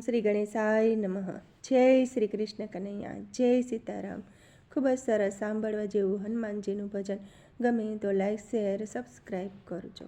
શ્રી ગણેશાય નમઃ. જય શ્રી કૃષ્ણ કનૈયા, જય સીતારામ. ખૂબ જ સરસ સાંભળવા જેવું હનુમાનજીનું ભજન. ગમે તો લાઈક, શેર, સબસ્ક્રાઈબ કરજો.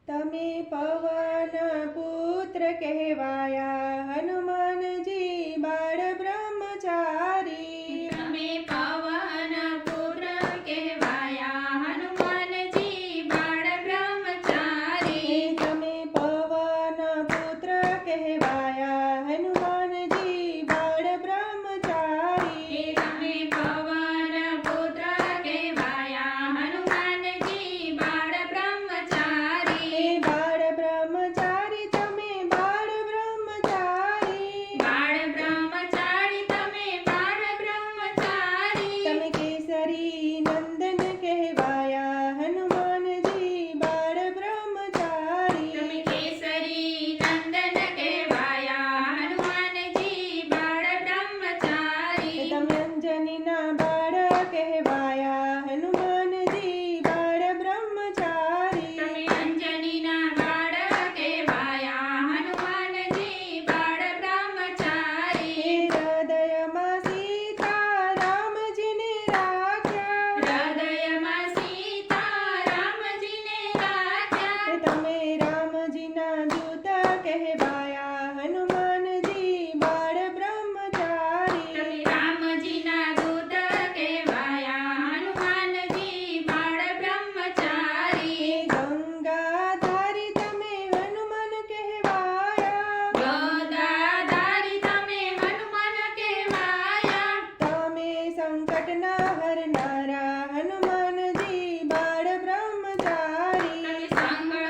તમે પવન પુત્ર કહેવાયા, હનુમાનજી બાળ બ્રહ્મચારી. તમે પવન પુત્ર કહેવાયા, હનુમાનજી બાળ બ્રહ્મચારી. તમે પવન પુત્ર કહેવાયા, હનુમાનજી બાળ બ્રહ્મચારી. તમે પવન પુત્ર કહેવાયા, હનુમાનજી બાળ બ્રહ્મચારી. બાળ બ્રહ્મચારી, તમે બાળ બ્રહ્મચારી. બાળ બ્રહ્મચારી, તમે બાળ બ્રહ્મચારી. તમે કેસરી નંદન કહેવાયા, હનુમાનજી બાળ બ્રહ્મચારી. તમે કેસરી નંદન કહેવાયા, હનુમાનજી બાળ બ્રહ્મચારી. તમે અંજનીના બાળ કહેવાયા, હનુમાનજી બાળ બ્રહ્મચારી. તમે અંજનીના બાળ કહેવાયા, હનુમાનજી બાળ બ્રહ્મચારી. હૃદયમાં સીતા રામજીને રાખ્યા. હૃદયમાં સીતા રામજીને રાખ્યા. તમે રામજીના દૂત કહેવાયા, હનુમાનજી બાળ બ્રહ્મચારી. તમે રામજીના દૂત કહેવાયા, હનુમાનજી બાળ બ્રહ્મચારી. ગંગાધારી, તમે હનુમાન કહેવાયા. ગદાધારી, તમે હનુમાન કહેવાયા. તમે સંકટના હરનારા, હનુમાનજી બાળ બ્રહ્મચારી. તમે સંકટના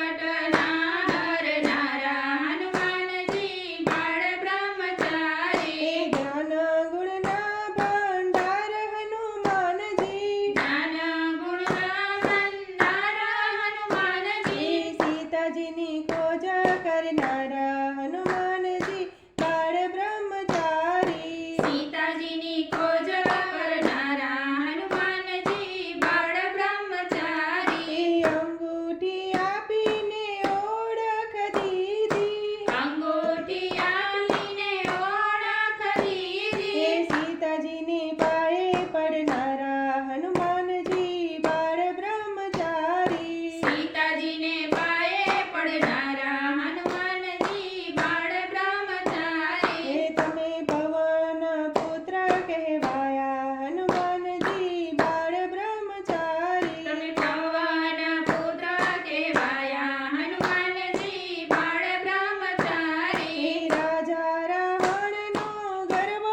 હરનારા, હનુમાનજી બાળ બ્રહ્મચારી. જ્ઞાન ગુણના ભંડાર, હનુમાનજી. જ્ઞાન ગુણના ભંડાર, હનુમાનજી. સીતાજીની ખોજ કરનારા, હનુમાનજી બાળ બ્રહ્મચારી. સીતાજીની ખોજ કરનારા, હનુમાનજી બાળ બ્રહ્મચારી. અંગૂઠી આપીને ઓળખ દીધી. અંગૂઠી આપીને ઓળખ દીધી. સીતાજીની પાયે પડનારા, હનુમાનજી બાળ બ્રહ્મચારી. સીતાજીને પાયે પડનારા, હનુમાનજી બાળ બ્રહ્મચારી. તમે પવન પુત્ર કહેવાયા, હનુમાનજી બાળ બ્રહ્મચારી. તમે પવન પુત્ર કહેવાયા, હનુમાનજી બાળ બ્રહ્મચારી. રાજા રાવણનો ગર્વ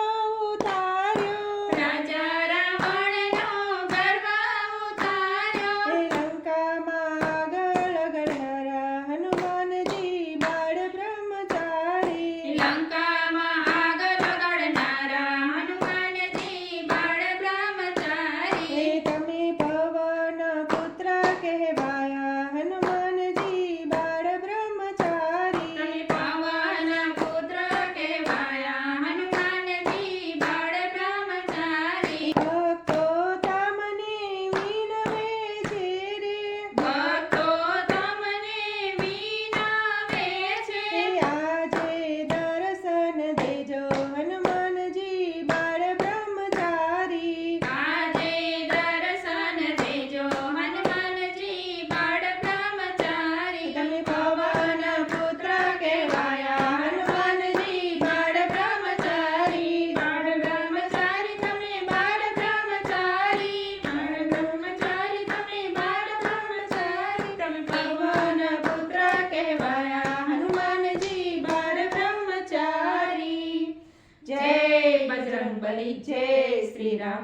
ઉતાર્યો. રાજા રાવણનો ગર્વ ઉતાર્યો. લંકામાં આગળ ગણનારા, હનુમાનજી બાળ બ્રહ્મચારી. લંકામાં આગળ ગણનારા, હનુમાનજી બાળ બ્રહ્મચારી. તમે પવન પુત્ર કહેવાયા, હનુમાનજી બાળ બ્રહ્મચારી. તમે પવન પુત્ર કહેવાયા, હનુમાનજી બાળ બ્રહ્મચારી. ભક્તો તમને વિનવે છે રે. ભક્તો તમને વિનવે છે. આજે દર્શન દેજો, હનુમાનજી બાળ બ્રહ્મચારી. આજે દર્શન દેજો, હનુમાનજી બાળ બ્રહ્મચારી. તમે પવન પુત્ર કહેવાયા, હનુમાનજી બાળ બ્રહ્મચારી. બાળ બ્રહ્મચારી, તમે બાળ બ્રહ્મચારી. બાળ બ્રહ્મચારી, તમે બાળ બ્રહ્મચારી. તમે પવન પુત્ર કહેવાયા, હનુમાનજી બાળ બ્રહ્મચારી. જય બજરંગબલી, જય શ્રી રામ.